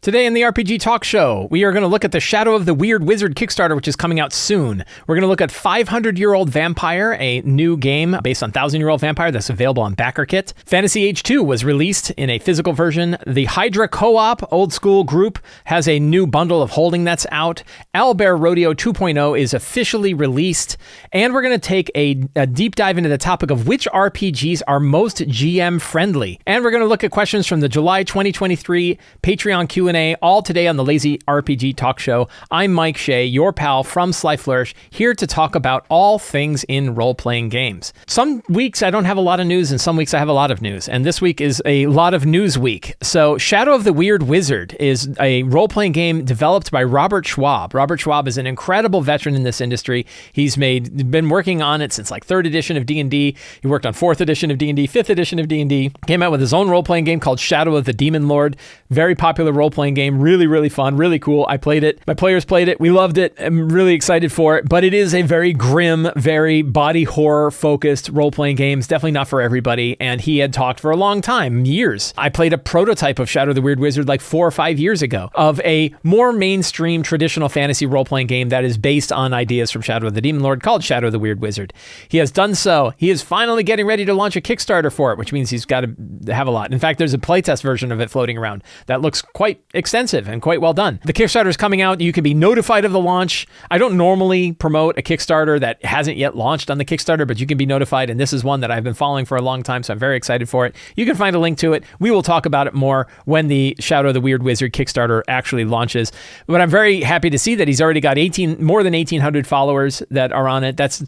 Today in the RPG Talk Show, we are going to look at the Shadow of the Weird Wizard Kickstarter, which is coming out soon. We're going to look at 500-Year-Old Vampire, a new game based on 1,000-Year-Old Vampire that's available on BackerKit. Fantasy Age 2 was released in a physical version. The Hydra co-op old school group has a new bundle of holding that's out. Owlbear Rodeo 2.0 is officially released. And we're going to take a deep dive into the topic of which RPGs are most GM friendly. And we're going to look at questions from the July 2023 Patreon Q&A, all today on the Lazy RPG Talk Show. I'm Mike Shea, your pal from Sly Flourish, here to talk about all things in role-playing games. Some weeks I don't have a lot of news, and some weeks I have a lot of news, and this week is a lot of news week. So Shadow of the Weird Wizard is a role-playing game developed by Robert Schwab. Robert Schwab is an incredible veteran in this industry. He's been working on it since like 3rd edition of D&D. He worked on 4th edition of D&D, 5th edition of D&D, came out with his own role-playing game called Shadow of the Demon Lord. Very popular role-playing game, really, really fun, really cool. I played it. My players played it. We loved it. I'm really excited for it, but it is a very grim, very body horror focused role-playing game. It's definitely not for everybody, and he had talked for a long time, years. I played a prototype of Shadow of the Weird Wizard like 4 or 5 years ago of a more mainstream traditional fantasy role-playing game that is based on ideas from Shadow of the Demon Lord called Shadow of the Weird Wizard. He has done so. He is finally getting ready to launch a Kickstarter for it, which means he's got to have a lot. In fact, there's a playtest version of it floating around that looks quite extensive and quite well done. The Kickstarter is coming out. You can be notified of the launch. I don't normally promote a Kickstarter that hasn't yet launched on the Kickstarter, but you can be notified, and this is one that I've been following for a long time, so I'm very excited for it. You can find a link to it. We will talk about it more when the Shadow of the Weird Wizard Kickstarter actually launches. But I'm very happy to see that he's already got more than 1,800 followers that are on it. That's,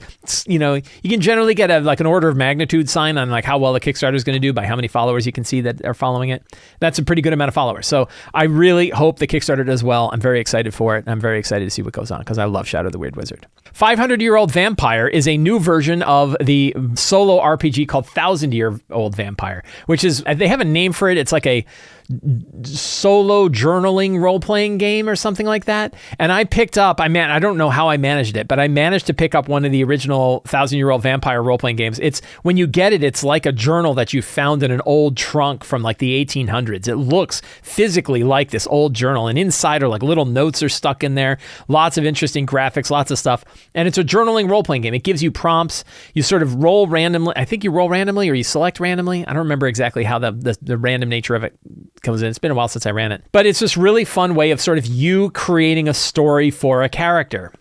you can generally get an order of magnitude sign on like how well the Kickstarter is going to do by how many followers you can see that are following it. That's a pretty good amount of followers. So I really hope the Kickstarter does well. I'm very excited for it. I'm very excited to see what goes on because I love Shadow of the Weird Wizard. 500-Year-Old Vampire is a new version of the solo RPG called 1,000-Year-Old Vampire, which is, they have a name for it. It's like a solo journaling role-playing game or something like that. And I picked up, I don't know how I managed it, but I managed to pick up one of the original 1,000-Year-Old Vampire role-playing games. It's, when you get it, it's like a journal that you found in an old trunk from like the 1800s. It looks physically like this old journal, and inside are like little notes are stuck in there, lots of interesting graphics, lots of stuff. And it's a journaling role-playing game. It gives you prompts. You sort of roll randomly. I think you roll randomly or you select randomly. I don't remember exactly how the random nature of it comes in. It's been a while since I ran it. But it's this really fun way of sort of you creating a story for a character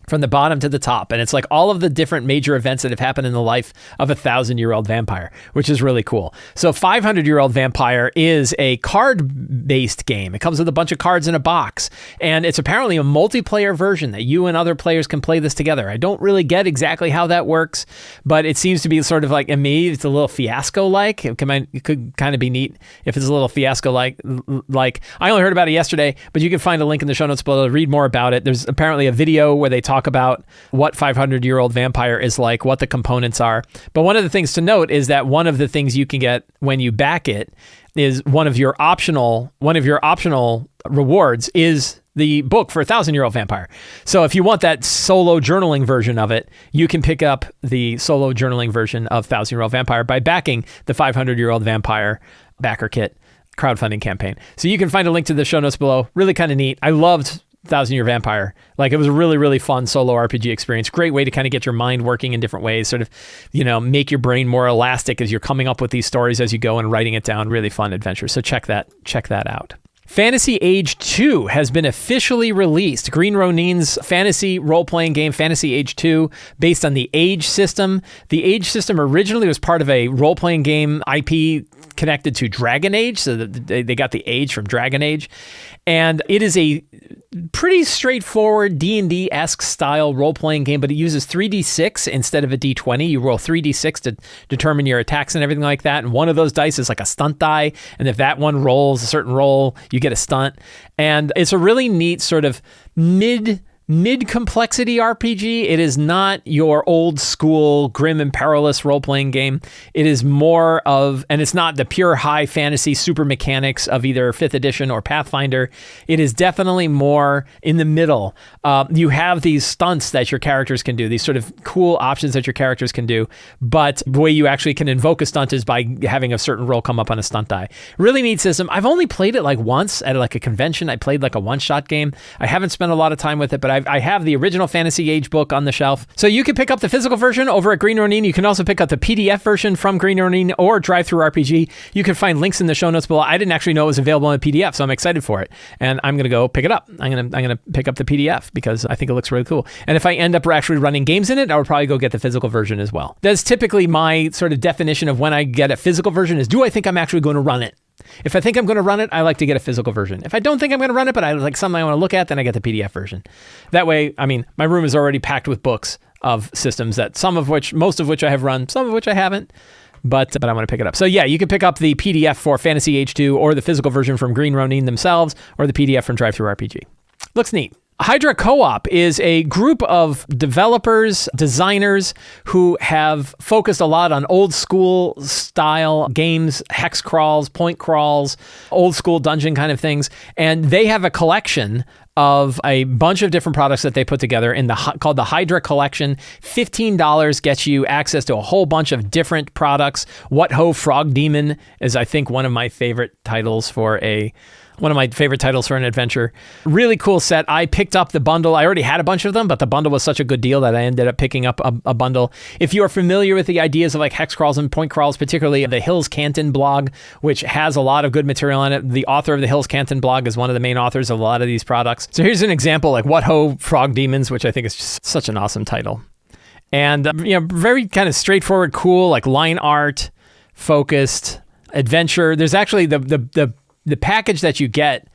from the bottom to the top. And it's like all of the different major events that have happened in the life of a 1,000-year-old vampire, which is really cool. So 500-Year-Old Vampire is a card-based game. It comes with a bunch of cards in a box. And it's apparently a multiplayer version that you and other players can play this together. I don't really get exactly how that works, but it seems to be sort of like, and maybe it's a little fiasco-like. It could kind of be neat if it's a little fiasco-like. I only heard about it yesterday, but you can find a link in the show notes below to read more about it. There's apparently a video where they talk about what 500-Year-Old Vampire is like, what the components are. But one of the things to note is that one of the things you can get when you back it is one of your optional rewards is the book for 1,000-Year-Old Vampire. So if you want that solo journaling version of it, you can pick up the solo journaling version of 1,000-Year-Old Vampire by backing the 500-Year-Old Vampire backer kit crowdfunding campaign. So you can find a link to the show notes below. Really kind of neat. I loved 1,000-Year Vampire. Like, it was a really, really fun solo RPG experience. Great way to kind of get your mind working in different ways, sort of, make your brain more elastic as you're coming up with these stories as you go and writing it down. Really fun adventure. So check that out. Fantasy Age 2 has been officially released. Green Ronin's fantasy role-playing game, Fantasy Age 2, based on the Age system. The Age system originally was part of a role-playing game IP connected to Dragon Age, so they got the Age from Dragon Age. And it is a pretty straightforward D&D-esque style role-playing game, but it uses 3d6 instead of a d20. You roll 3d6 to determine your attacks and everything like that, and one of those dice is like a stunt die, and if that one rolls a certain roll, you get a stunt. And it's a really neat sort of mid-complexity RPG. It is not your old school grim and perilous role-playing game. It is more of, and it's not the pure high fantasy super mechanics of either 5th edition or Pathfinder. It is definitely more in the middle. You have these stunts that your characters can do, these sort of cool options that your characters can do, but the way you actually can invoke a stunt is by having a certain roll come up on a stunt die. Really neat system. I've only played it like once at like a convention. I played like a one-shot game. I haven't spent a lot of time with it, but I have the original Fantasy Age book on the shelf. So you can pick up the physical version over at Green Ronin. You can also pick up the PDF version from Green Ronin or Drive-Thru RPG. You can find links in the show notes below. I didn't actually know it was available in PDF, so I'm excited for it. And I'm going to go pick it up. I'm going to pick up the PDF because I think it looks really cool. And if I end up actually running games in it, I would probably go get the physical version as well. That's typically my sort of definition of when I get a physical version is, do I think I'm actually going to run it? If I think I'm going to run it, I like to get a physical version. If I don't think I'm going to run it, but I like something I want to look at, then I get the PDF version. That way, I mean, my room is already packed with books of systems that most of which I have run, some of which I haven't, but I want to pick it up. So yeah, you can pick up the PDF for Fantasy Age 2 or the physical version from Green Ronin themselves or the PDF from Drive-Thru RPG. Looks neat. Hydra Co-op is a group of developers, designers who have focused a lot on old school style games, hex crawls, point crawls, old school dungeon kind of things. And they have a collection of a bunch of different products that they put together called the Hydra Collection. $15 gets you access to a whole bunch of different products. What Ho Frog Demon is, I think, one of my favorite titles for an adventure. Really cool set. I picked up the bundle. I already had a bunch of them, but the bundle was such a good deal that I ended up picking up a bundle. If you are familiar with the ideas of like hex crawls and point crawls, particularly the Hills Canton blog, which has a lot of good material on it. The author of the Hills Canton blog is one of the main authors of a lot of these products. So here's an example, like What Ho Frog Demons, which I think is just such an awesome title. And very kind of straightforward, cool, like line art, focused adventure. There's actually the package that you get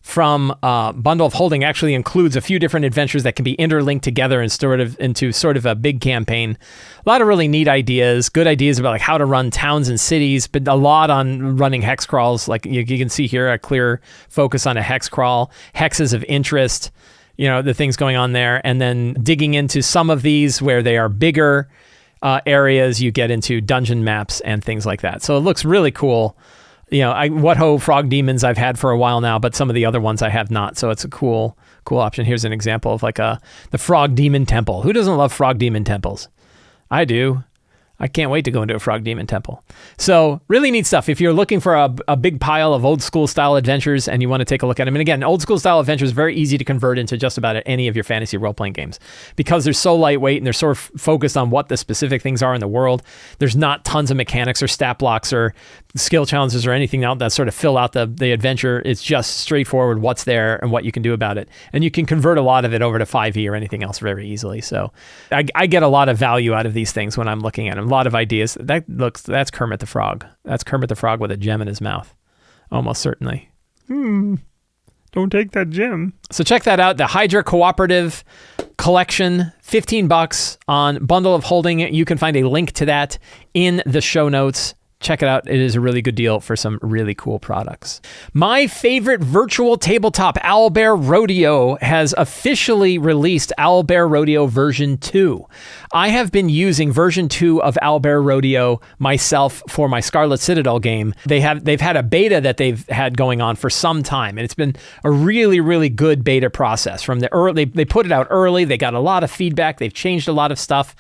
from Bundle of Holding actually includes a few different adventures that can be interlinked together and into sort of a big campaign. A lot of really neat ideas, good ideas about like how to run towns and cities, but a lot on running hex crawls. Like you can see here, a clear focus on a hex crawl, hexes of interest, the things going on there. And then digging into some of these where they are bigger areas, you get into dungeon maps and things like that. So it looks really cool. What Ho Frog Demons I've had for a while now, but some of the other ones I have not. So it's a cool option. Here's an example of like the Frog Demon Temple. Who doesn't love Frog Demon temples? I do. I can't wait to go into a Frog Demon Temple. So really neat stuff. If you're looking for a big pile of old school style adventures and you want to take a look at them, and again, old school style adventures are very easy to convert into just about any of your fantasy role-playing games because they're so lightweight and they're sort of focused on what the specific things are in the world. There's not tons of mechanics or stat blocks or skill challenges or anything out that sort of fill out the adventure. It's just straightforward what's there and what you can do about it. And you can convert a lot of it over to 5e or anything else very easily. So I get a lot of value out of these things when I'm looking at them. A lot of ideas. That's Kermit the Frog. That's Kermit the Frog with a gem in his mouth. Almost certainly. Don't take that gem. So check that out. The Hydra Cooperative Collection, $15 on Bundle of Holding. You can find a link to that in the show notes. Check it out. It is a really good deal for some really cool products. My favorite virtual tabletop, Owlbear Rodeo, has officially released Owlbear Rodeo version 2. I have been using version 2 of Owlbear Rodeo myself for my Scarlet Citadel game. They've had a beta that they've had going on for some time, and it's been a really, really good beta process. From the early, they put it out early. They got a lot of feedback. They've changed a lot of stuff.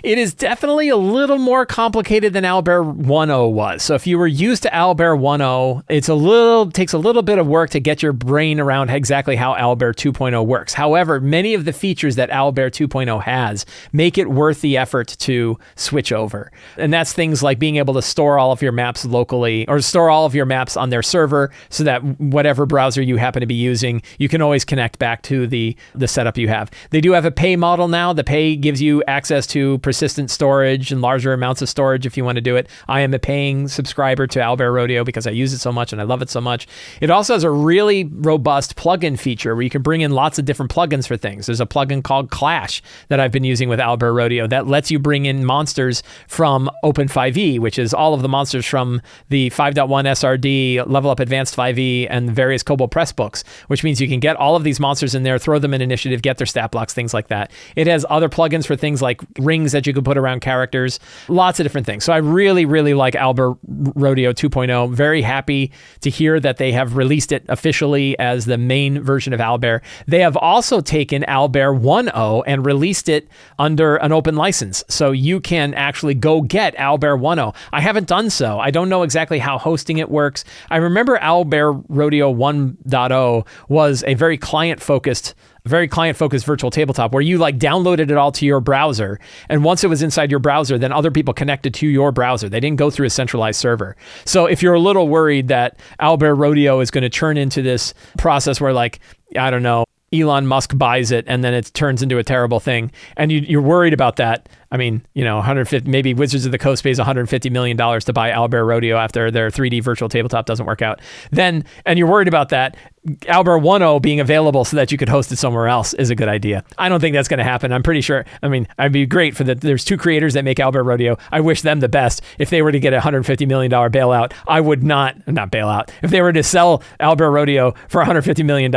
It is definitely a little more complicated than Owlbear 1.0 was. So if you were used to Owlbear 1.0, takes a little bit of work to get your brain around exactly how Owlbear 2.0 works. However, many of the features that Owlbear 2.0 has make it worth the effort to switch over. And that's things like being able to store all of your maps locally or store all of your maps on their server so that whatever browser you happen to be using, you can always connect back to the setup you have. They do have a pay model now. The pay gives you access to persistent storage and larger amounts of storage if you want to do it. I am a paying subscriber to Owlbear Rodeo because I use it so much and I love it so much. It also has a really robust plugin feature where you can bring in lots of different plugins for things. There's a plugin called Clash that I've been using with Owlbear Rodeo that lets you bring in monsters from Open5e, which is all of the monsters from the 5.1 SRD, Level Up Advanced 5e, and various Kobold Press books, which means you can get all of these monsters in there, throw them in initiative, get their stat blocks, things like that. It has other plugins for things like rings that you can put around characters, lots of different things. So I really, really like Owlbear Rodeo 2.0. Very happy to hear that they have released it officially as the main version of Owlbear. They have also taken Owlbear 1.0 and released it under an open license. So you can actually go get Owlbear 1.0. I haven't done so. I don't know exactly how hosting it works. I remember Owlbear Rodeo 1.0 was a very client-focused virtual tabletop where you like downloaded it all to your browser. And once it was inside your browser, then other people connected to your browser. They didn't go through a centralized server. So if you're a little worried that Owlbear Rodeo is going to turn into this process where, like, I don't know, Elon Musk buys it and then it turns into a terrible thing, and you're worried about that. I mean, 150, maybe Wizards of the Coast pays $150 million to buy Owlbear Rodeo after their 3D virtual tabletop doesn't work out. And you're worried about that. Owlbear 1.0 being available so that you could host it somewhere else is a good idea. I don't think that's going to happen. I'm pretty sure. I mean, I'd be great for there's two creators that make Owlbear Rodeo. I wish them the best. If they were to get a $150 million bailout, I would not bail out. If they were to sell Owlbear Rodeo for $150 million,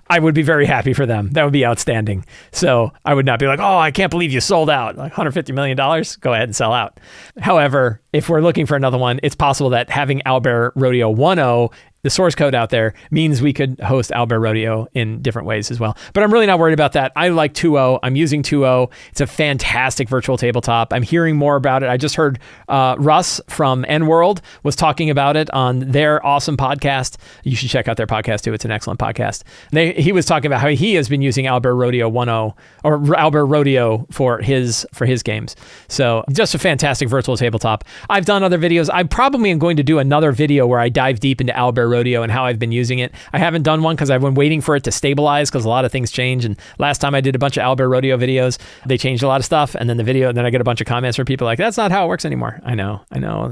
I would be very happy for them. That would be outstanding. So I would not be like, oh, I can't believe you sold out. Like $150 million, go ahead and sell out. However, if we're looking for another one, it's possible that having Owlbear Rodeo 1.0, the source code out there, means we could host Owlbear Rodeo in different ways as well. But I'm really not worried about that. I like 2.0. I'm using 2.0. It's a fantastic virtual tabletop. I'm hearing more about it. I just heard Russ from N-World was talking about it on their awesome podcast. You should check out their podcast too. It's an excellent podcast. He was talking about how he has been using Owlbear Rodeo 1.0 or Owlbear Rodeo for his games. So just a fantastic virtual tabletop. I've done other videos. I probably am going to do another video where I dive deep into Owlbear Rodeo and how I've been using it. I haven't done one because I've been waiting for it to stabilize because a lot of things change. And last time I did a bunch of Owlbear Rodeo videos, they changed a lot of stuff. And then then I get a bunch of comments from people like, that's not how it works anymore. I know.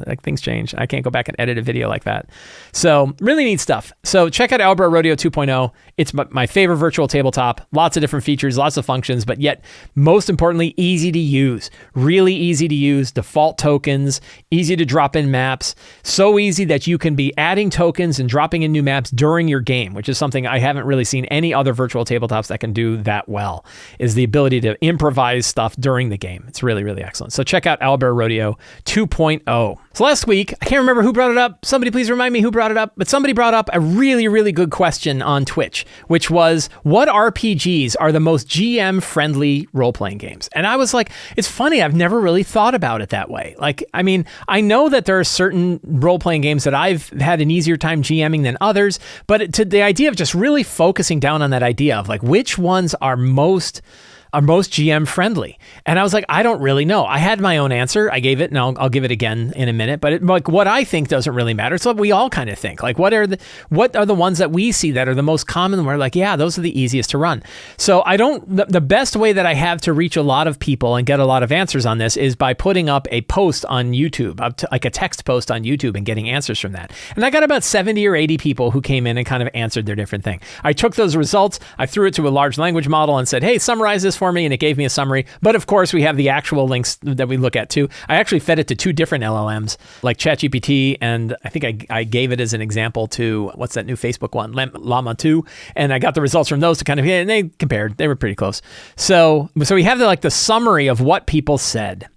Like, things change. I can't go back and edit a video like that. So really neat stuff. So check out Owlbear Rodeo 2.0. It's my favorite virtual tabletop. Lots of different features, lots of functions, but yet most importantly, easy to use. Really easy to use. Default tokens, easy to drop in maps. So easy that you can be adding tokens and dropping in new maps during your game, which is something I haven't really seen any other virtual tabletops that can do that well, is the ability to improvise stuff during the game. It's really, really excellent. So check out Owlbear Rodeo 2.0. So last week, I can't remember who brought it up. Somebody please remind me who brought it up, but somebody brought up a really, really good question on Twitch, which was, what RPGs are the most GM-friendly role-playing games? And I was like, it's funny, I've never really thought about it that way. Like, I mean, I know that there are certain role-playing games that I've had an easier time GMing than others, but to the idea of just really focusing down on that idea of like, which ones are most GM friendly. And I was like, I don't really know. I had my own answer. I gave it, and I'll give it again in a minute. But like, what I think doesn't really matter. It's what we all kind of think. Like, what are the ones that we see that are the most common? We're like, yeah, those are the easiest to run. So the best way that I have to reach a lot of people and get a lot of answers on this is by putting up a post on YouTube, like a text post on YouTube, and getting answers from that. And I got about 70 or 80 people who came in and kind of answered their different thing. I took those results, I threw it to a large language model and said, hey, summarize this for me, and it gave me a summary. But of course, we have the actual links that we look at too. I actually fed it to two different LLMs, like ChatGPT, and I think I gave it as an example to, what's that new Facebook one, Llama 2, and I got the results from those to kind of, and they compared. They were pretty close. So we have the summary of what people said.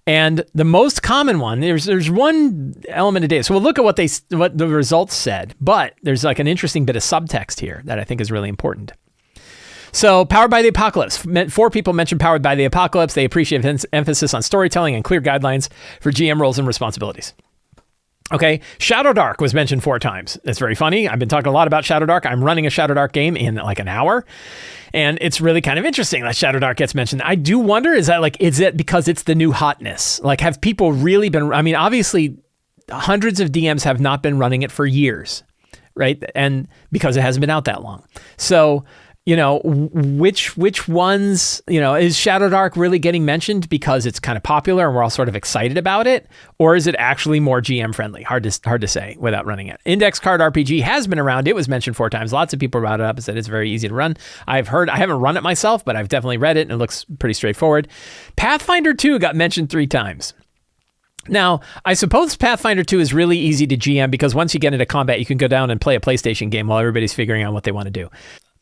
And the most common one, there's one element of data. So we'll look at what the results said, but there's like an interesting bit of subtext here that I think is really important. So, Powered by the Apocalypse. 4 people mentioned Powered by the Apocalypse. They appreciate emphasis on storytelling and clear guidelines for GM roles and responsibilities. Okay, Shadow Dark was mentioned 4 times. That's very funny. I've been talking a lot about Shadow Dark. I'm running a Shadow Dark game in like an hour, and it's really kind of interesting that Shadow Dark gets mentioned. I do wonder, is it because it's the new hotness? Like, have people really been, I mean, obviously, hundreds of DMs have not been running it for years, right? And because it hasn't been out that long. So, which ones, is Shadow Dark really getting mentioned because it's kind of popular and we're all sort of excited about it? Or is it actually more GM friendly? Hard to say without running it. Index Card RPG has been around. It was mentioned 4 times. Lots of people brought it up and said it's very easy to run. I haven't run it myself, but I've definitely read it and it looks pretty straightforward. Pathfinder 2 got mentioned 3 times. Now, I suppose Pathfinder 2 is really easy to GM because once you get into combat, you can go down and play a PlayStation game while everybody's figuring out what they want to do.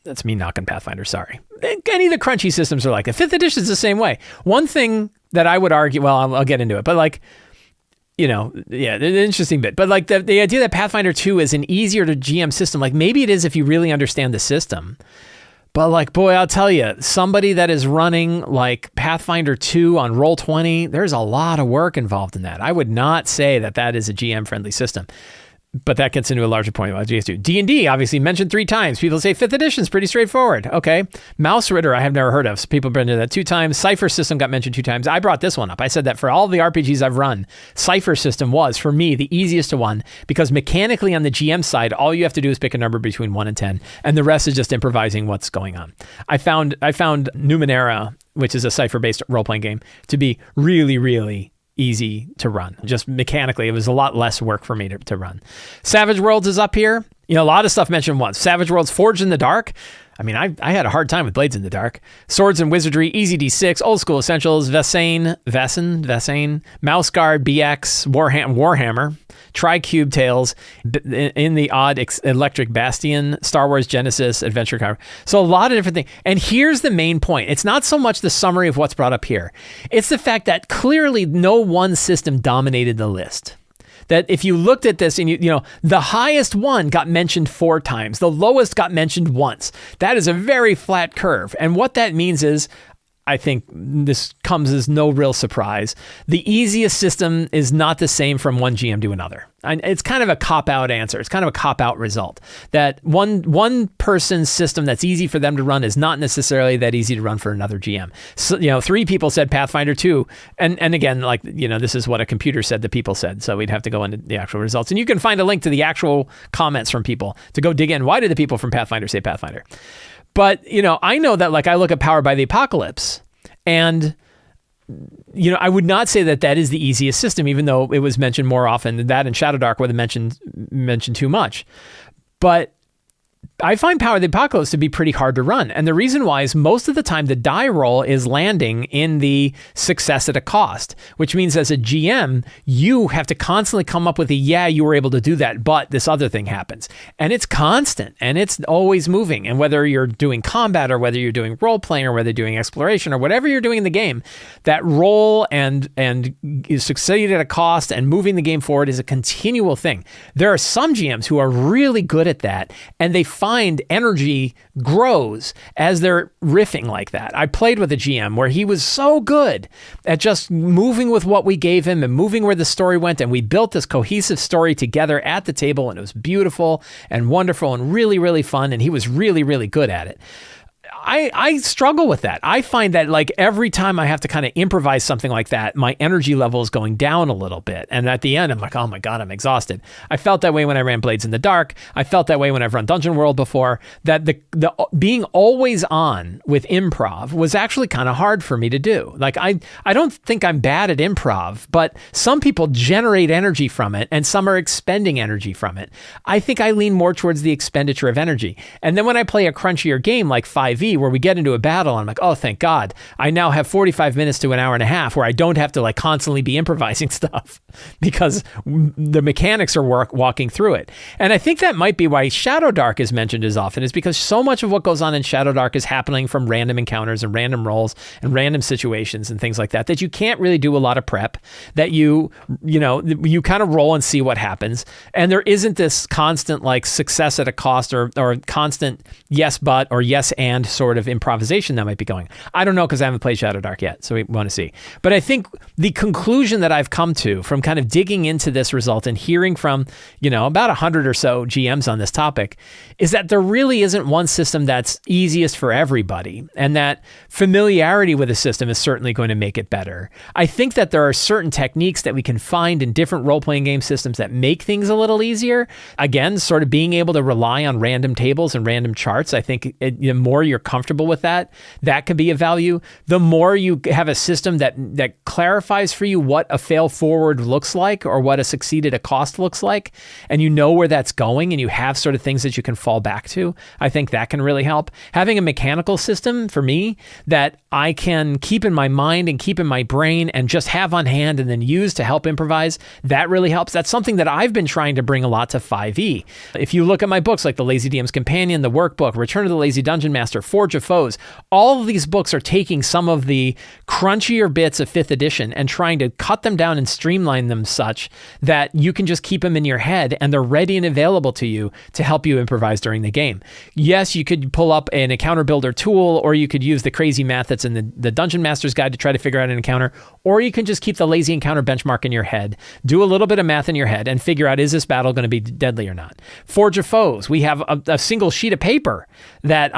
That's me knocking Pathfinder, sorry. Any of the crunchy systems are like that. 5th edition is the same way. One thing that I would argue, well, I'll get into it, but the interesting bit. But the idea that Pathfinder 2 is an easier to GM system, maybe it is if you really understand the system. But boy, I'll tell you, somebody that is running Pathfinder 2 on Roll20, there's a lot of work involved in that. I would not say that is a GM-friendly system. But that gets into a larger point about GS2. D&D, obviously, mentioned 3 times. People say 5th edition is pretty straightforward. Okay. Mouse Ritter, I have never heard of. So people been into that 2 times. Cypher System got mentioned 2 times. I brought this one up. I said that for all the RPGs I've run, Cypher System was, for me, the easiest one because mechanically on the GM side, all you have to do is pick a number between 1 and 10, and the rest is just improvising what's going on. I found Numenera, which is a Cypher-based role-playing game, to be really, really easy to run. Just mechanically, it was a lot less work for me to run. Savage Worlds is up here. A lot of stuff mentioned once. Savage Worlds Forged in the Dark. I mean, I had a hard time with Blades in the Dark. Swords and Wizardry, Easy D6, Old School Essentials, Vesane, Mouse Guard, BX, Warhammer, Tri-Cube Tales, In the Odd Electric Bastion, Star Wars Genesis, Adventure Car. So a lot of different things. And here's the main point. It's not so much the summary of what's brought up here. It's the fact that clearly no one system dominated the list. That if you looked at this and the highest one got mentioned 4 times, the lowest got mentioned once. That is a very flat curve. And what that means is, I think this comes as no real surprise. The easiest system is not the same from one GM to another. And it's kind of a cop-out answer. It's kind of a cop-out result. That one person's system that's easy for them to run is not necessarily that easy to run for another GM. So, 3 people said Pathfinder 2. And again, this is what a computer said the people said. So we'd have to go into the actual results. And you can find a link to the actual comments from people to go dig in. Why did the people from Pathfinder say Pathfinder? But, I know that I look at Powered by the Apocalypse and, I would not say that is the easiest system, even though it was mentioned more often than that, and Shadow Dark were mentioned too much. But I find Power of the Apocalypse to be pretty hard to run. And the reason why is most of the time the die roll is landing in the success at a cost, which means as a GM, you have to constantly come up with you were able to do that, but this other thing happens. And it's constant and it's always moving. And whether you're doing combat or whether you're doing role playing or whether you're doing exploration or whatever you're doing in the game, that roll and succeed at a cost and moving the game forward is a continual thing. There are some GMs who are really good at that, and they find energy grows as they're riffing like that. I played with a GM where he was so good at just moving with what we gave him and moving where the story went, and we built this cohesive story together at the table, and it was beautiful and wonderful and really, really fun, and he was really, really good at it. I struggle with that. I find that every time I have to kind of improvise something like that, my energy level is going down a little bit. And at the end, I'm like, oh my God, I'm exhausted. I felt that way when I ran Blades in the Dark. I felt that way when I've run Dungeon World before, that the being always on with improv was actually kind of hard for me to do. I don't think I'm bad at improv, but some people generate energy from it and some are expending energy from it. I think I lean more towards the expenditure of energy. And then when I play a crunchier game like 5e, where we get into a battle, I'm like, oh, thank God. I now have 45 minutes to an hour and a half where I don't have to constantly be improvising stuff because the mechanics are walking through it. And I think that might be why Shadow Dark is mentioned as often, is because so much of what goes on in Shadow Dark is happening from random encounters and random rolls and random situations and things like that, that you can't really do a lot of prep, that you kind of roll and see what happens. And there isn't this constant success at a cost or constant yes, but, or yes, and sort of improvisation that might be going. I don't know because I haven't played Shadow Dark yet, so we want to see. But I think the conclusion that I've come to from kind of digging into this result and hearing from, about 100 or so GMs on this topic is that there really isn't one system that's easiest for everybody, and that familiarity with a system is certainly going to make it better. I think that there are certain techniques that we can find in different role-playing game systems that make things a little easier. Again, sort of being able to rely on random tables and random charts. I think the more you're comfortable with that could be of value. The more you have a system that clarifies for you what a fail forward looks like or what a succeed at a cost looks like, and you know where that's going and you have sort of things that you can fall back to, I think that can really help. Having a mechanical system for me that I can keep in my mind and keep in my brain and just have on hand and then use to help improvise, that really helps. That's something that I've been trying to bring a lot to 5e. If you look at my books like The Lazy DM's Companion, The Workbook, Return of the Lazy Dungeon Master, Forge of Foes, all of these books are taking some of the crunchier bits of 5th edition and trying to cut them down and streamline them such that you can just keep them in your head and they're ready and available to you to help you improvise during the game. Yes, you could pull up an encounter builder tool, or you could use the crazy math that's in the Dungeon Master's Guide to try to figure out an encounter, or you can just keep the lazy encounter benchmark in your head, do a little bit of math in your head, and figure out, is this battle going to be deadly or not? Forge of Foes, we have a single sheet of paper that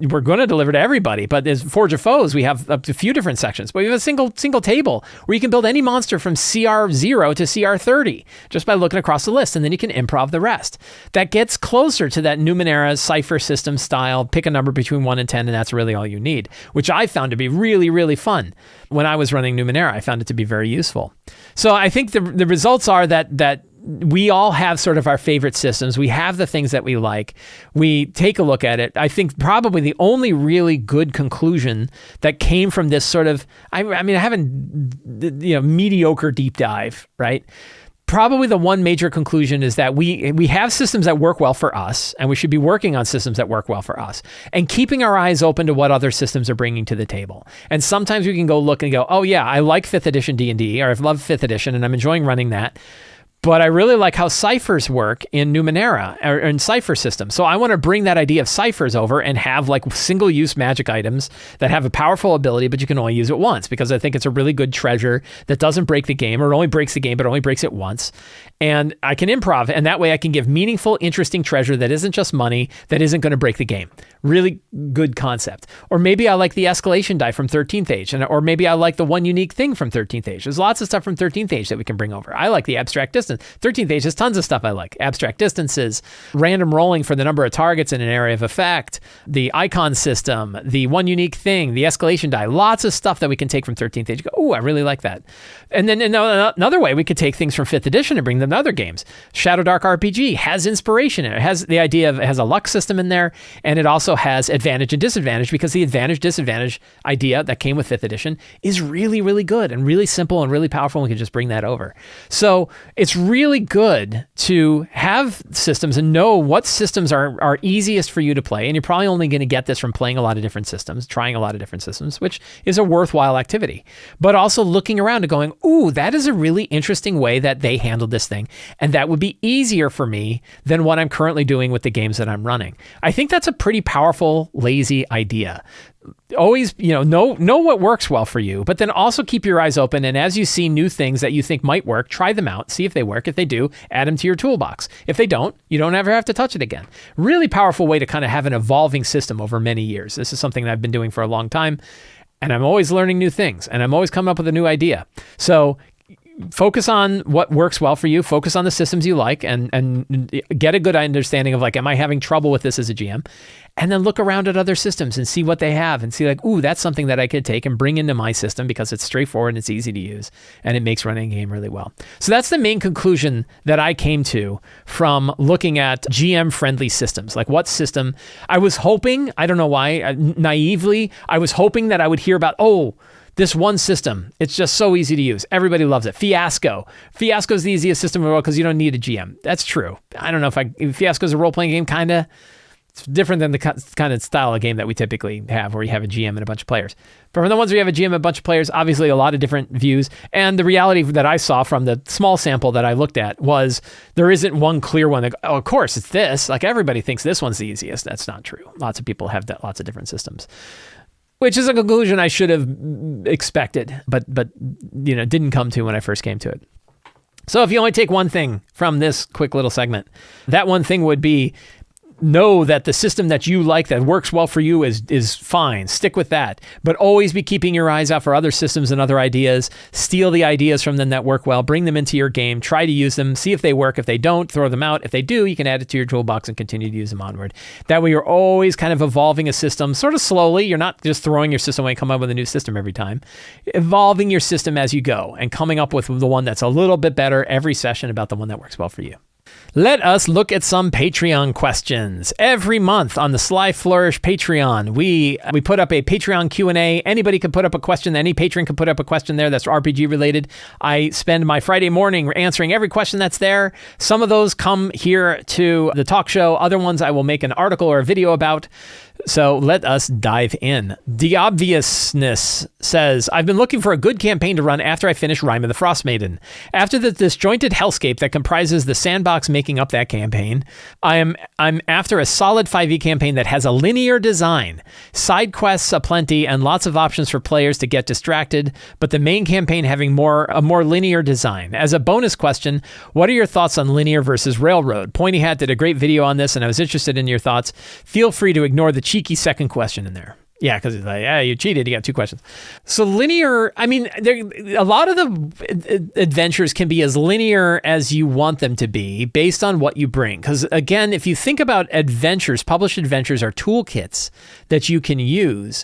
we're going to deliver to everybody, but as Forge of Foes, we have a few different sections, but we have a single table where you can build any monster from CR 0 to CR 30 just by looking across the list, and then you can improv the rest. That gets closer to that Numenera Cypher system style, pick a number between 1 and 10, and that's really all you need, which I found to be really, really fun. When I was running Numenera, I found it to be very useful. So I think the results are that we all have sort of our favorite systems. We have the things that we like. We take a look at it. I think probably the only really good conclusion that came from this sort of, I haven't, mediocre deep dive, right? Probably the one major conclusion is that we have systems that work well for us, and we should be working on systems that work well for us and keeping our eyes open to what other systems are bringing to the table. And sometimes we can go look and go, oh yeah, I like 5th edition D&D, or I've loved 5th edition and I'm enjoying running that. But I really like how ciphers work in Numenera or in cipher systems. So I want to bring that idea of ciphers over and have like single-use magic items that have a powerful ability, but you can only use it once, because I think it's a really good treasure that doesn't break the game, or only breaks the game, but only breaks it once. And I can improv, and that way I can give meaningful, interesting treasure that isn't just money, that isn't going to break the game. Really good concept. Or maybe I like the escalation die from 13th Age, or maybe I like the one unique thing from 13th Age. There's lots of stuff from 13th Age that we can bring over. I like the abstract distance. 13th Age has tons of stuff I like. Abstract distances, random rolling for the number of targets in an area of effect, the icon system, the one unique thing, the escalation die, lots of stuff that we can take from 13th Age. Go, oh, I really like that. And then another way we could take things from 5th edition and bring them to other games. Shadow Dark RPG has inspiration in it. It has the idea of, it has a luck system in there, and it also has advantage and disadvantage, because the advantage-disadvantage idea that came with 5th edition is really, really good and really simple and really powerful, and we can just bring that over. So it's really good to have systems and know what systems are easiest for you to play, and you're probably only going to get this from playing a lot of different systems, trying a lot of different systems, which is a worthwhile activity. But also looking around and going, ooh, that is a really interesting way that they handled this thing, and that would be easier for me than what I'm currently doing with the games that I'm running. I think that's a pretty powerful, lazy idea. Always, know what works well for you, but then also keep your eyes open. And as you see new things that you think might work, try them out, see if they work. If they do, add them to your toolbox. If they don't, you don't ever have to touch it again. Really powerful way to kind of have an evolving system over many years. This is something that I've been doing for a long time, and I'm always learning new things, and I'm always coming up with a new idea. So focus on what works well for you, focus on the systems you like, and get a good understanding of, like, am I having trouble with this as a GM? And then look around at other systems and see what they have and see, like, ooh, that's something that I could take and bring into my system because it's straightforward and it's easy to use and it makes running a game really well. So that's the main conclusion that I came to from looking at GM-friendly systems. Like, what system? I was hoping, I don't know why, naively, I was hoping that I would hear about, this one system, it's just so easy to use. Everybody loves it. Fiasco. Fiasco is the easiest system in the world because you don't need a GM. That's true. I don't know if Fiasco is a role-playing game, kind of. It's different than the kind of style of game that we typically have where you have a GM and a bunch of players. But for the ones where you have a GM and a bunch of players, obviously a lot of different views. And the reality that I saw from the small sample that I looked at was there isn't one clear one that, oh, of course, it's this. Like everybody thinks this one's the easiest. That's not true. Lots of people have lots of different systems, which is a conclusion I should have expected, but didn't come to when I first came to it. So if you only take one thing from this quick little segment, that one thing would be know that the system that you like that works well for you is fine. Stick with that. But always be keeping your eyes out for other systems and other ideas. Steal the ideas from them that work well. Bring them into your game. Try to use them. See if they work. If they don't, throw them out. If they do, you can add it to your toolbox and continue to use them onward. That way you're always kind of evolving a system sort of slowly. You're not just throwing your system away and come up with a new system every time. Evolving your system as you go and coming up with the one that's a little bit better every session about the one that works well for you. Let us look at some Patreon questions. Every month on the Sly Flourish Patreon, we put up a Patreon Q&A. Anybody can put up a question. Any patron can put up a question there that's RPG related. I spend my Friday morning answering every question that's there. Some of those come here to the talk show. Other ones I will make an article or a video about. So let us dive in. The Obviousness says, I've been looking for a good campaign to run after I finish Rime of the Frost Maiden. After the disjointed hellscape that comprises the Sandbox making up that campaign, I'm after a solid 5e campaign that has a linear design, side quests aplenty, and lots of options for players to get distracted, but the main campaign having a more linear design. As a bonus question, what are your thoughts on linear versus railroad? Pointy Hat did a great video on this, and I was interested in your thoughts. Feel free to ignore the cheeky second question in there. Yeah, because it's like, you cheated. You got 2 questions. So linear, I mean, a lot of the adventures can be as linear as you want them to be based on what you bring. Because again, if you think about adventures, published adventures are toolkits that you can use.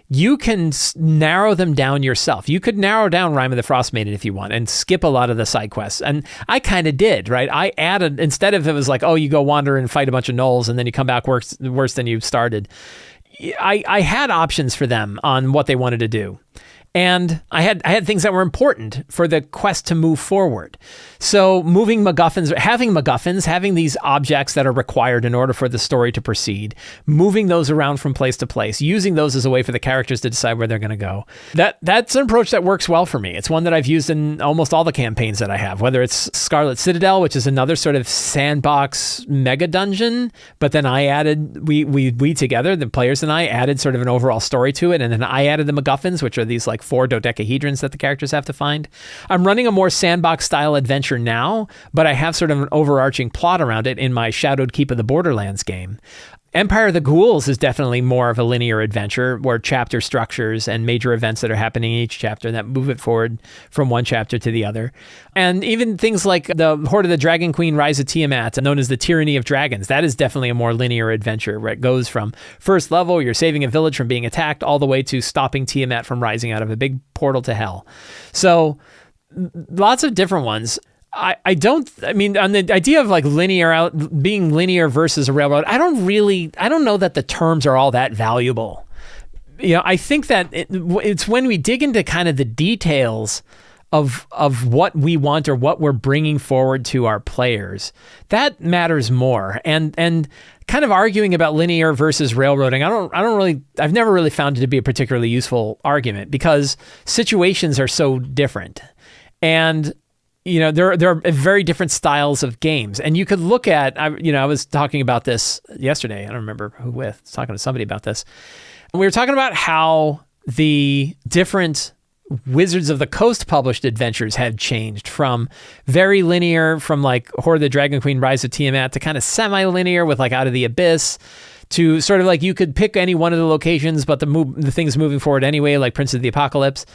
You can narrow them down yourself. You could narrow down Rime of the Frost Maiden if you want and skip a lot of the side quests. And I kind of did, right? I added, instead of it was like, oh, you go wander and fight a bunch of gnolls and then you come back worse than you started. I had options for them on what they wanted to do. And I had things that were important for the quest to move forward. So having MacGuffins, having these objects that are required in order for the story to proceed, moving those around from place to place, using those as a way for the characters to decide where they're going to go. That's an approach that works well for me. It's one that I've used in almost all the campaigns that I have, whether it's Scarlet Citadel, which is another sort of sandbox mega dungeon, but then I added, we together, the players and I added sort of an overall story to it, and then I added the MacGuffins, which are these like 4 dodecahedrons that the characters have to find. I'm running a more sandbox style adventure now, but I have sort of an overarching plot around it in my Shadowed Keep of the Borderlands game. Empire of the Ghouls is definitely more of a linear adventure where chapter structures and major events that are happening in each chapter that move it forward from one chapter to the other. And even things like the Horde of the Dragon Queen Rise of Tiamat, known as the Tyranny of Dragons, that is definitely a more linear adventure where it goes from first level, you're saving a village from being attacked, all the way to stopping Tiamat from rising out of a big portal to hell. So lots of different ones. On the idea of like being linear versus a railroad, I don't know that the terms are all that valuable. I think that it's when we dig into kind of the details of what we want or what we're bringing forward to our players that matters more. And kind of arguing about linear versus railroading, I've never really found it to be a particularly useful argument because situations are so different. And there are very different styles of games. And you could look at, I was talking about this yesterday. I don't remember who with. I was talking to somebody about this. And we were talking about how the different Wizards of the Coast published adventures had changed from very linear, from like Horde of the Dragon Queen Rise of Tiamat, to kind of semi-linear with like Out of the Abyss, to sort of like you could pick any one of the locations, but the thing's moving forward anyway, like Prince of the Apocalypse.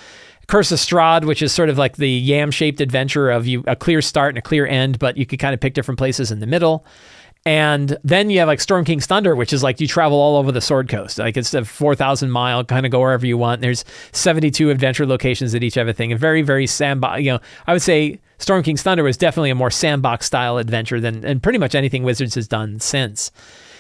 Curse of Strahd, which is sort of like the yam-shaped adventure of a clear start and a clear end, but you could kind of pick different places in the middle. And then you have like Storm King's Thunder, which is like you travel all over the Sword Coast. Like it's a 4,000 mile, kind of go wherever you want. There's 72 adventure locations that each have a thing. And very, very sandbox. I would say Storm King's Thunder was definitely a more sandbox style adventure than pretty much anything Wizards has done since.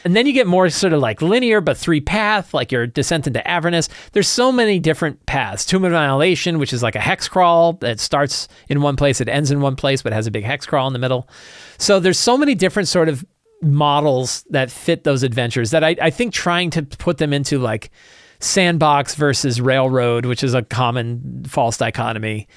And then you get more sort of like linear, but 3-path, like your Descent into Avernus. There's so many different paths. Tomb of Annihilation, which is like a hex crawl that starts in one place, it ends in one place, but has a big hex crawl in the middle. So there's so many different sort of models that fit those adventures that I think trying to put them into like Sandbox versus Railroad, which is a common false dichotomy,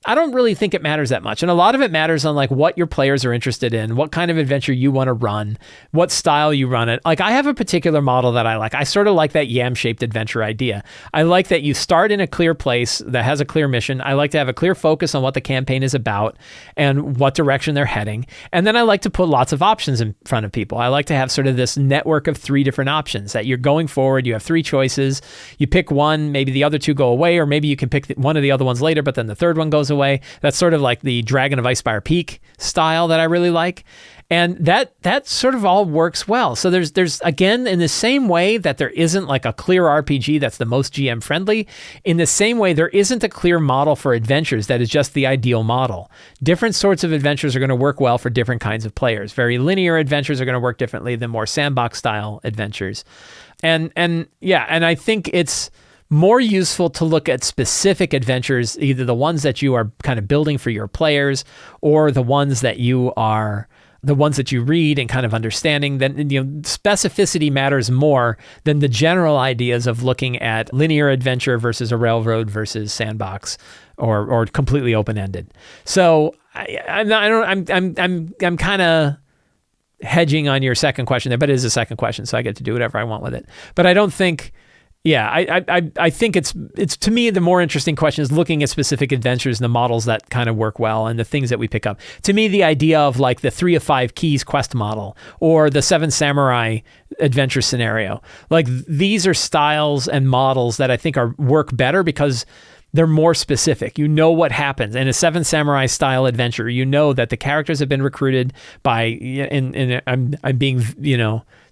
I don't really think it matters that much. And a lot of it matters on like what your players are interested in, what kind of adventure you want to run, what style you run it. Like I have a particular model that I like. I sort of like that yam-shaped adventure idea. I like that you start in a clear place that has a clear mission. I like to have a clear focus on what the campaign is about and what direction they're heading. And then I like to put lots of options in front of people. I like to have sort of this network of 3 different options that you're going forward. You have 3 choices. You pick one, maybe the other 2 go away, or maybe you can pick one of the other ones later, but then the third one goes away. That's sort of like the Dragon of Icespire Peak style that I really like. And that sort of all works well. So there's again, in the same way that there isn't like a clear RPG that's the most GM friendly, in the same way there isn't a clear model for adventures that is just the ideal model. Different sorts of adventures are going to work well for different kinds of players. Very linear adventures are going to work differently than more sandbox style adventures. And I think it's more useful to look at specific adventures, either the ones that you are kind of building for your players or the ones that you read and kind of understanding. Then, specificity matters more than the general ideas of looking at linear adventure versus a railroad versus sandbox or completely open-ended. So I'm kind of hedging on your second question there, but it is a second question, so I get to do whatever I want with it. But I don't think. Yeah, I think it's to me the more interesting question is looking at specific adventures and the models that kind of work well and the things that we pick up. To me, the idea of like the 3 of 5 keys quest model or the 7 samurai adventure scenario, like these are styles and models that I think work better because they're more specific. You know what happens in a 7 samurai style adventure. You know that the characters have been recruited by, I'm being,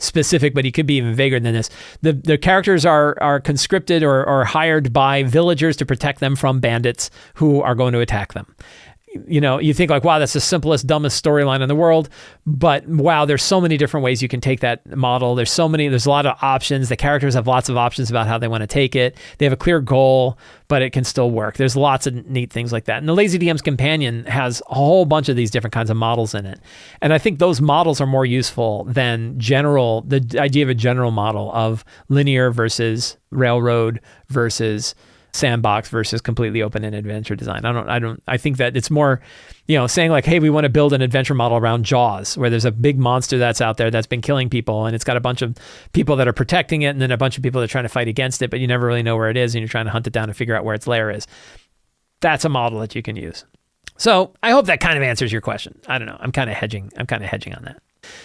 specific, but he could be even vaguer than this. The characters are conscripted or hired by villagers to protect them from bandits who are going to attack them. You think like, wow, that's the simplest, dumbest storyline in the world. But wow, there's so many different ways you can take that model. There's a lot of options. The characters have lots of options about how they want to take it. They have a clear goal, but it can still work. There's lots of neat things like that. And the Lazy DM's Companion has a whole bunch of these different kinds of models in it. And I think those models are more useful than the idea of a general model of linear versus railroad versus sandbox versus completely open and adventure design. I think that it's more, saying like, hey, we want to build an adventure model around Jaws, where there's a big monster that's out there that's been killing people, and it's got a bunch of people that are protecting it, and then a bunch of people that are trying to fight against it, but you never really know where it is, and you're trying to hunt it down and figure out where its lair is. That's a model that you can use. So I hope that kind of answers your question. I don't know. I'm kind of hedging on that.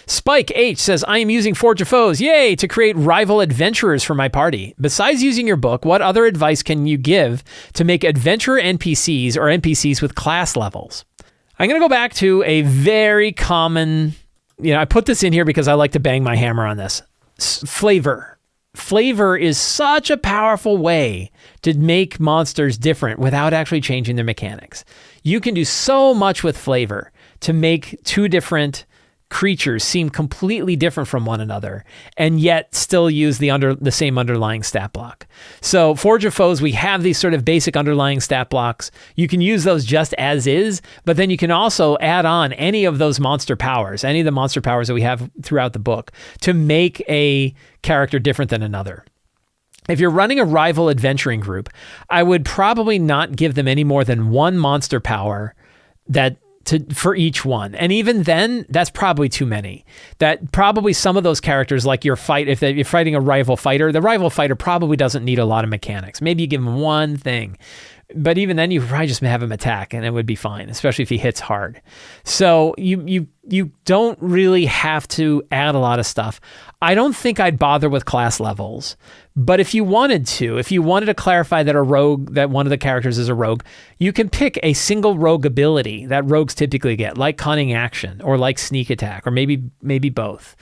Spike H says, I am using Forge of Foes, yay, to create rival adventurers for my party. Besides using your book, what other advice can you give to make adventurer NPCs or NPCs with class levels? I'm going to go back to a very common, I put this in here because I like to bang my hammer on this. Flavor. Flavor is such a powerful way to make monsters different without actually changing their mechanics. You can do so much with flavor to make 2 different creatures seem completely different from one another and yet still use the same underlying stat block. So Forge of Foes, we have these sort of basic underlying stat blocks. You can use those just as is, but then you can also add on any of those monster powers, any of the monster powers that we have throughout the book to make a character different than another. If you're running a rival adventuring group, I would probably not give them any more than 1 monster power for each one. And even then, that's probably too many. That probably some of those characters, like if you're fighting a rival fighter, the rival fighter probably doesn't need a lot of mechanics. Maybe you give him one thing. But even then, you probably just have him attack and it would be fine, especially if he hits hard. So you don't really have to add a lot of stuff. I don't think I'd bother with class levels. But if you wanted to clarify that one of the characters is a rogue, you can pick a single rogue ability that rogues typically get, like Cunning Action or like Sneak Attack, or maybe both,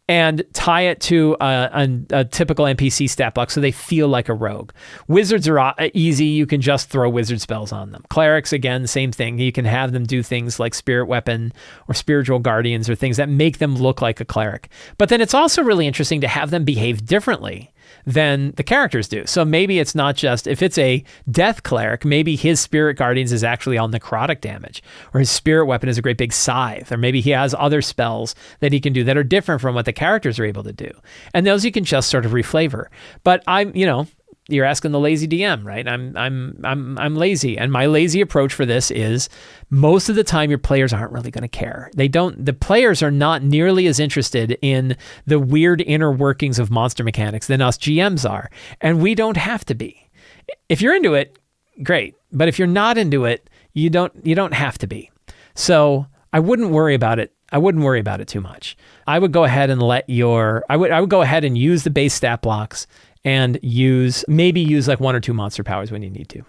and tie it to a typical NPC stat block so they feel like a rogue. Wizards are easy. You can just throw wizard spells on them. Clerics, again, same thing. You can have them do things like Spirit Weapon or Spiritual Guardians or things that make them look like a cleric. But then it's also really interesting to have them behave differently. than the characters do. So maybe it's not just, if it's a death cleric, maybe his spirit guardians is actually all necrotic damage, or his spirit weapon is a great big scythe, or maybe he has other spells that he can do that are different from what the characters are able to do. And those you can just sort of reflavor. But you're asking the lazy DM, right? I'm lazy, and my lazy approach for this is most of the time your players aren't really going to care. The players are not nearly as interested in the weird inner workings of monster mechanics than us GMs are, and we don't have to be. If you're into it, great, but if you're not into it, you don't have to be. So I wouldn't worry about it. I wouldn't worry about it too much. I would go ahead and I would go ahead and use the base stat blocks and use like 1 or 2 monster powers when you need to.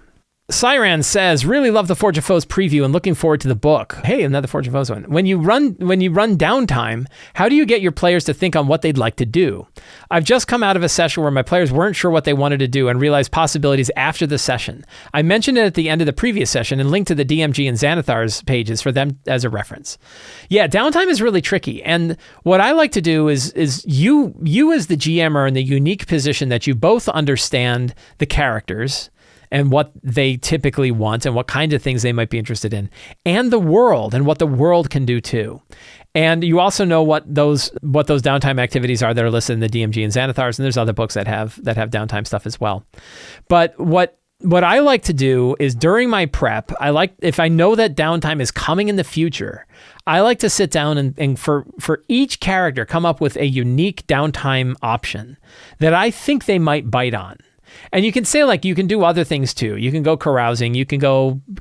Siran says, really love the Forge of Foes preview and looking forward to the book. Hey, another Forge of Foes one. When you run Downtime, how do you get your players to think on what they'd like to do? I've just come out of a session where my players weren't sure what they wanted to do and realized possibilities after the session. I mentioned it at the end of the previous session and linked to the DMG and Xanathar's pages for them as a reference. Yeah, Downtime is really tricky. And what I like to do is you as the GM are in the unique position that you both understand the characters and what they typically want and what kinds of things they might be interested in, and the world and what the world can do too. And you also know what those downtime activities are that are listed in the DMG and Xanathar's, and there's other books that have downtime stuff as well. But what I like to do is during my prep, if I know that downtime is coming in the future, I like to sit down and for each character come up with a unique downtime option that I think they might bite on. And you can say, like, you can do other things too. You can go carousing. You can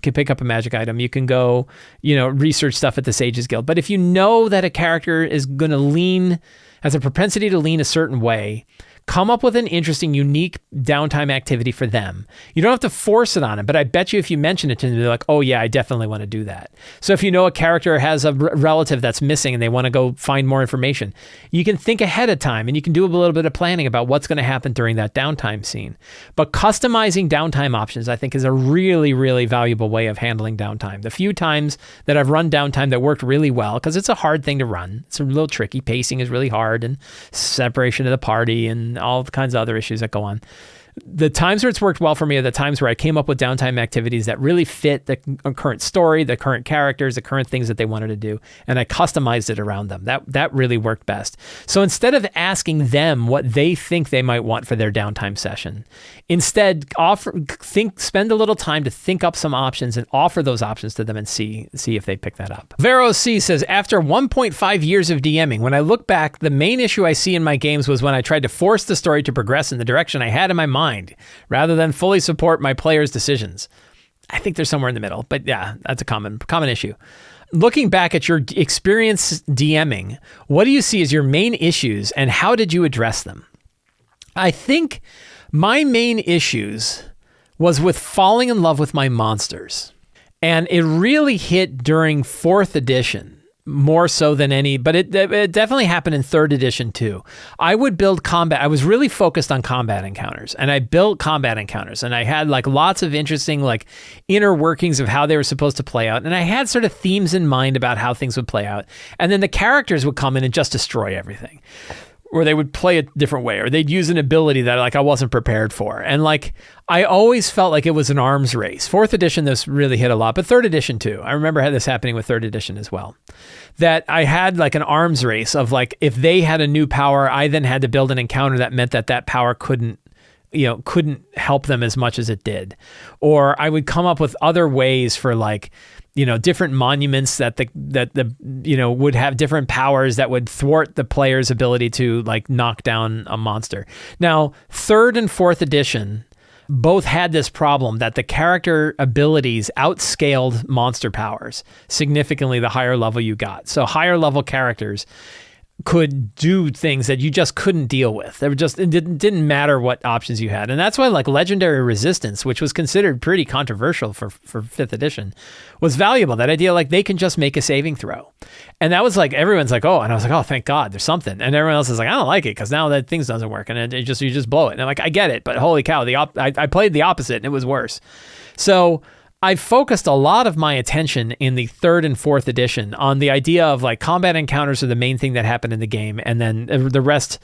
pick up a magic item. You can go, research stuff at the Sages Guild. But if you know that a character is going to has a propensity to lean a certain way, come up with an interesting, unique downtime activity for them. You don't have to force it on them, but I bet you if you mention it to them, they're like, oh yeah, I definitely want to do that. So if you know a character has a relative that's missing and they want to go find more information, you can think ahead of time and you can do a little bit of planning about what's going to happen during that downtime scene. But customizing downtime options, I think, is a really, really valuable way of handling downtime. The few times that I've run downtime that worked really well, because it's a hard thing to run. It's a little tricky. Pacing is really hard, and separation of the party and all kinds of other issues that go on. The times where it's worked well for me are the times where I came up with downtime activities that really fit the current story, the current characters, the current things that they wanted to do, and I customized it around them. That really worked best. So instead of asking them what they think they might want for their downtime session, instead spend a little time to think up some options and offer those options to them and see if they pick that up. Vero C says, after 1.5 years of DMing, when I look back, the main issue I see in my games was when I tried to force the story to progress in the direction I had in my mind, rather than fully support my players' decisions. I think they're somewhere in the middle, but yeah, that's a common issue. Looking back at your experience DMing, what do you see as your main issues and how did you address them? I think my main issues was with falling in love with my monsters. And it really hit during 4th edition. More so than but it definitely happened in 3rd edition too. I would build combat. I was really focused on combat encounters, and I built combat encounters, and I had like lots of interesting like inner workings of how they were supposed to play out, and I had sort of themes in mind about how things would play out, and then the characters would come in and just destroy everything. Or they would play a different way, or they'd use an ability that like I wasn't prepared for. And like, I always felt like it was an arms race. 4th edition, this really hit a lot, but 3rd edition too. I remember this happening with 3rd edition as well. That I had like an arms race of like, if they had a new power, I then had to build an encounter that meant that power couldn't help them as much as it did. Or I would come up with other ways for like, different monuments that would have different powers that would thwart the player's ability to like knock down a monster. Now, 3rd and 4th edition both had this problem that the character abilities outscaled monster powers significantly the higher level you got. So higher level characters could do things that you just couldn't deal with. It didn't matter what options you had. And that's why like legendary resistance, which was considered pretty controversial for 5th edition, was valuable. That idea, like they can just make a saving throw. And that was like, everyone's like, oh, and I was like, oh, thank God there's something. And everyone else is like, I don't like it because now that things doesn't work and you just blow it. And I'm like, I get it, but holy cow, I played the opposite and it was worse. So I've focused a lot of my attention in the 3rd and 4th edition on the idea of like combat encounters are the main thing that happened in the game, and then the rest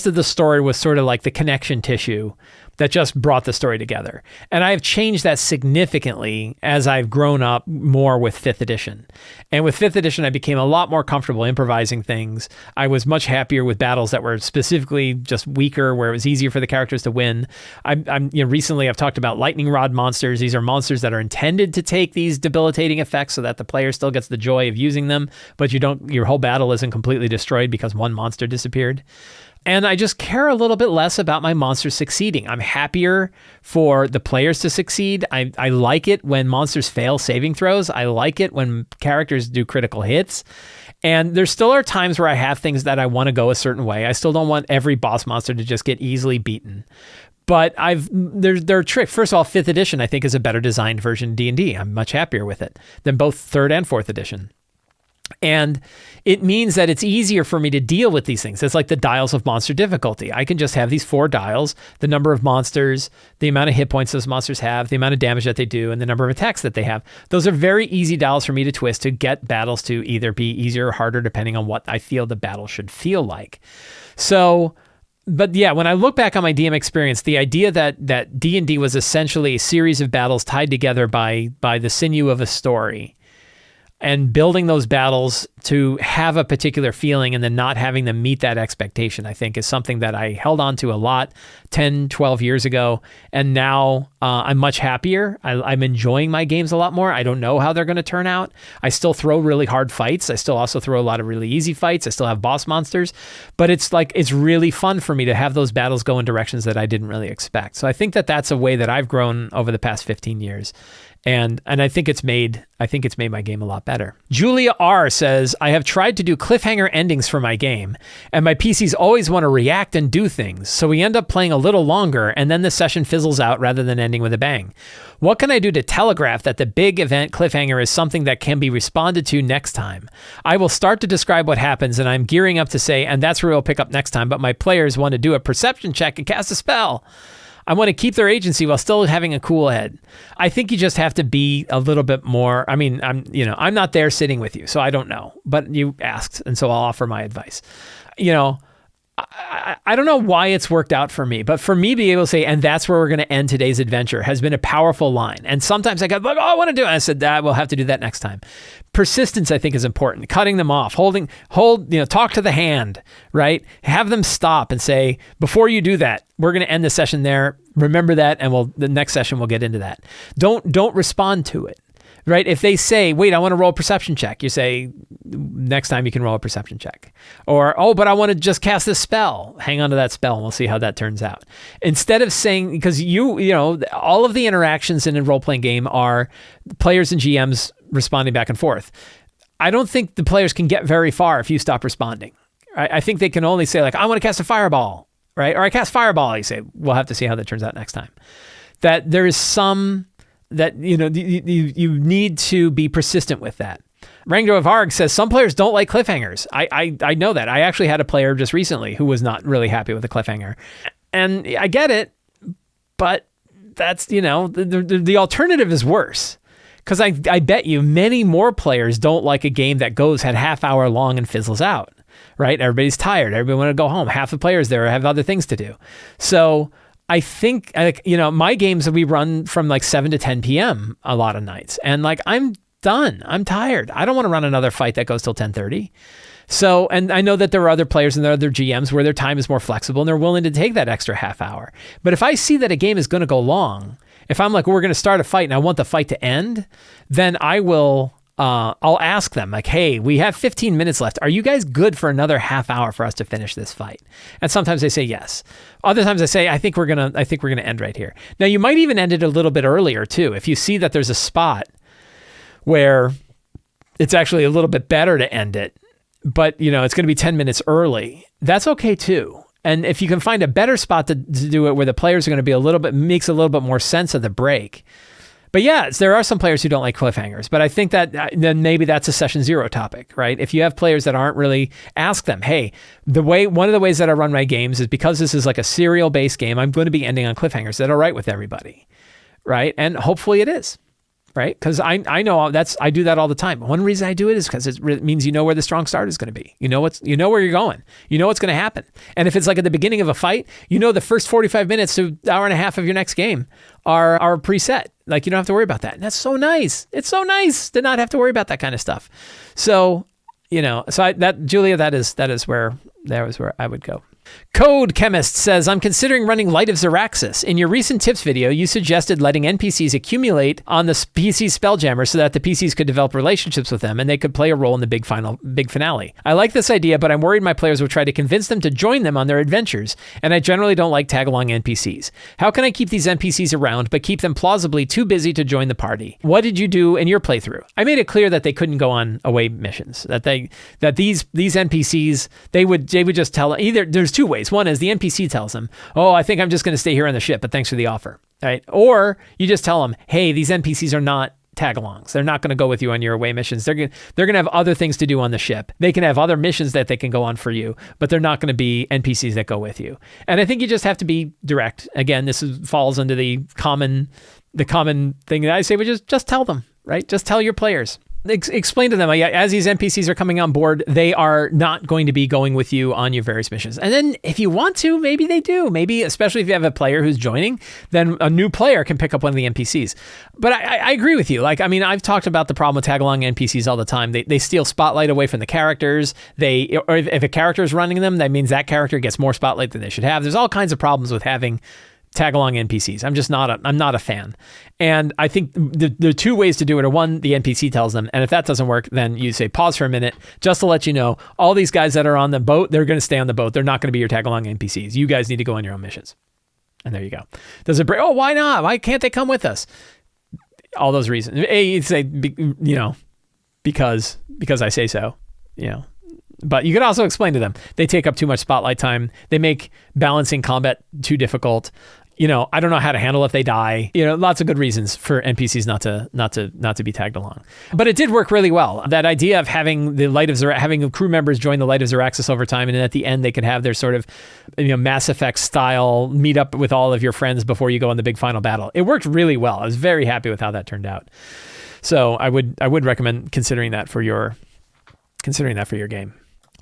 of the story was sort of like the connection tissue that just brought the story together. And I've changed that significantly as I've grown up more with 5th edition. And with 5th edition, I became a lot more comfortable improvising things. I was much happier with battles that were specifically just weaker, where it was easier for the characters to win. Recently I've talked about lightning rod monsters. These are monsters that are intended to take these debilitating effects so that the player still gets the joy of using them, but your whole battle isn't completely destroyed because one monster disappeared. And I just care a little bit less about my monsters succeeding. I'm happier for the players to succeed. I like it when monsters fail saving throws. I like it when characters do critical hits. And there still are times where I have things that I want to go a certain way. I still don't want every boss monster to just get easily beaten. But there are tricks. First of all, 5th edition, I think, is a better designed version of D&D. I'm much happier with it than both 3rd and 4th edition. And it means that it's easier for me to deal with these things. It's like the dials of monster difficulty. I can just have these 4 dials, the number of monsters, the amount of hit points those monsters have, the amount of damage that they do, and the number of attacks that they have. Those are very easy dials for me to twist to get battles to either be easier or harder depending on what I feel the battle should feel like. So, but yeah, when I look back on my DM experience, the idea that D&D was essentially a series of battles tied together by the sinew of a story, and building those battles to have a particular feeling and then not having them meet that expectation, I think, is something that I held on to a lot 10, 12 years ago. And now I'm much happier. I'm enjoying my games a lot more. I don't know how they're going to turn out. I still throw really hard fights. I still also throw a lot of really easy fights. I still have boss monsters. But it's really fun for me to have those battles go in directions that I didn't really expect. So I think that that's a way that I've grown over the past 15 years. And I think it's made my game a lot better. Julia R says, I have tried to do cliffhanger endings for my game, and my PCs always want to react and do things, so we end up playing a little longer, and then the session fizzles out rather than ending with a bang. What can I do to telegraph that the big event cliffhanger is something that can be responded to next time? I will start to describe what happens, and I'm gearing up to say, and that's where we'll pick up next time, but my players want to do a perception check and cast a spell. I want to keep their agency while still having a cool head. I think you just have to be a little bit more. I mean, I'm not there sitting with you, so I don't know. But you asked, and so I'll offer my advice. I don't know why it's worked out for me, but for me being able to say, and that's where we're going to end today's adventure, has been a powerful line. And sometimes I go, like, I want to do it. And I said, we'll have to do that next time. Persistence, I think, is important. Cutting them off, talk to the hand, right? Have them stop and say, before you do that, we're going to end the session there. Remember that, and the next session we'll get into that. Don't respond to it. Right? If they say, wait, I want to roll a perception check, you say, next time you can roll a perception check. Or, but I want to just cast this spell. Hang on to that spell and we'll see how that turns out. Instead of saying, because all of the interactions in a role-playing game are players and GMs responding back and forth. I don't think the players can get very far if you stop responding. I think they can only say, like, I want to cast a fireball, right? Or I cast fireball. You say, we'll have to see how that turns out next time. That there is some... that you need to be persistent with that. Rangdo of Arg says some players don't like cliffhangers. I know that. I actually had a player just recently who was not really happy with the cliffhanger, and I get it, but that's the alternative is worse, because I bet you many more players don't like a game that goes at half hour long and fizzles out. Right? Everybody's tired. Everybody want to go home. Half the players there have other things to do. So I think, my games, we run from like 7 to 10 p.m. a lot of nights. And like, I'm done. I'm tired. I don't want to run another fight that goes till 10:30. So, and I know that there are other players and there are other GMs where their time is more flexible and they're willing to take that extra half hour. But if I see that a game is going to go long, if I'm like, we're going to start a fight and I want the fight to end, then I will... I'll ask them, like, hey, we have 15 minutes left. Are you guys good for another half hour for us to finish this fight? And sometimes they say yes. Other times I say, I think we're gonna end right here. Now, you might even end it a little bit earlier too. If you see that there's a spot where it's actually a little bit better to end it, but it's going to be 10 minutes early, that's okay too. And if you can find a better spot to do it where the players are going to be makes a little bit more sense of the break. But yeah, there are some players who don't like cliffhangers, but I think that then maybe that's a session 0 topic, right? If you have players that aren't really, ask them, hey, one of the ways that I run my games is because this is like a serial-based game, I'm going to be ending on cliffhangers. Is that all right with everybody, right? And hopefully it is. right? Because I know I do that all the time. One reason I do it is because it means you know where the strong start is going to be. You know where you're going. You know what's going to happen. And if it's like at the beginning of a fight, you know the first 45 minutes to hour and a half of your next game are preset. Like you don't have to worry about that. And that's so nice. It's so nice to not have to worry about that kind of stuff. So, Julia, that is where I would go. Code Chemist says, I'm considering running Light of Xaryxis. In your recent tips video, you suggested letting NPCs accumulate on the PC Spelljammer so that the PCs could develop relationships with them and they could play a role in the big finale. I like this idea, but I'm worried my players will try to convince them to join them on their adventures, and I generally don't like tag-along NPCs. How can I keep these NPCs around, but keep them plausibly too busy to join the party? What did you do in your playthrough? I made it clear that they couldn't go on away missions, that these NPCs, they would just tell, either there's two ways. One is the NPC tells them, oh, I think I'm just going to stay here on the ship, but thanks for the offer. Right? Or you just tell them, hey, these NPCs are not tag-alongs. They're not going to go with you on your away missions. They're going to have other things to do on the ship. They can have other missions that they can go on for you, but they're not going to be NPCs that go with you. And I think you just have to be direct. Again, this falls under the common thing that I say, which is just tell them, right? Just tell your players. Explain to them, as these NPCs are coming on board, they are not going to be going with you on your various missions. And then if you want to, maybe they do. Maybe, especially if you have a player who's joining, then a new player can pick up one of the NPCs. But I agree with you. I've talked about the problem with tag-along NPCs all the time. They steal spotlight away from the characters. Or if a character is running them, that means that character gets more spotlight than they should have. There's all kinds of problems with having tag-along NPCs. I'm not a fan. And I think the two ways to do it are, one, the NPC tells them, and if that doesn't work, then you say, pause for a minute, just to let you know, all these guys that are on the boat, they're going to stay on the boat. They're not going to be your tag-along NPCs. You guys need to go on your own missions. And there you go. Does it break? Oh, why not? Why can't they come with us? All those reasons. You say, because I say so, But you could also explain to them, they take up too much spotlight time. They make balancing combat too difficult. I don't know how to handle if they die. Lots of good reasons for NPCs not to be tagged along. But it did work really well. That idea of having having crew members join the Light of Xaryxis over time, and then at the end they could have their sort of Mass Effect style meet up with all of your friends before you go on the big final battle. It worked really well. I was very happy with how that turned out. So I would recommend considering that for your game.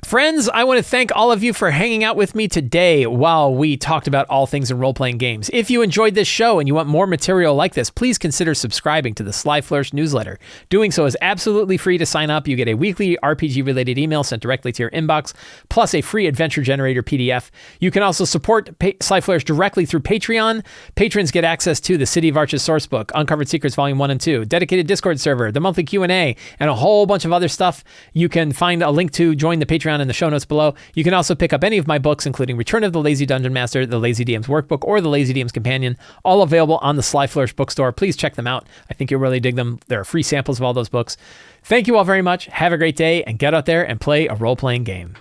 Friends, I want to thank all of you for hanging out with me today while we talked about all things in role-playing games. If you enjoyed this show and you want more material like this, please consider subscribing to the Sly Flourish newsletter. Doing so is absolutely free to sign up. You get a weekly RPG-related email sent directly to your inbox, plus a free adventure generator PDF. You can also support Sly Flourish directly through Patreon. Patrons get access to the City of Arches sourcebook, Uncovered Secrets Volume 1 and 2, dedicated Discord server, the monthly Q&A, and a whole bunch of other stuff. You can find a link to join the Patreon in the show notes below. You can also pick up any of my books, including Return of the Lazy Dungeon Master, the Lazy DM's Workbook, or the Lazy DM's Companion, all available on the Sly Flourish bookstore. Please check them out. I think you'll really dig them. There are free samples of all those books. Thank you all very much. Have a great day, and get out there and play a role-playing game.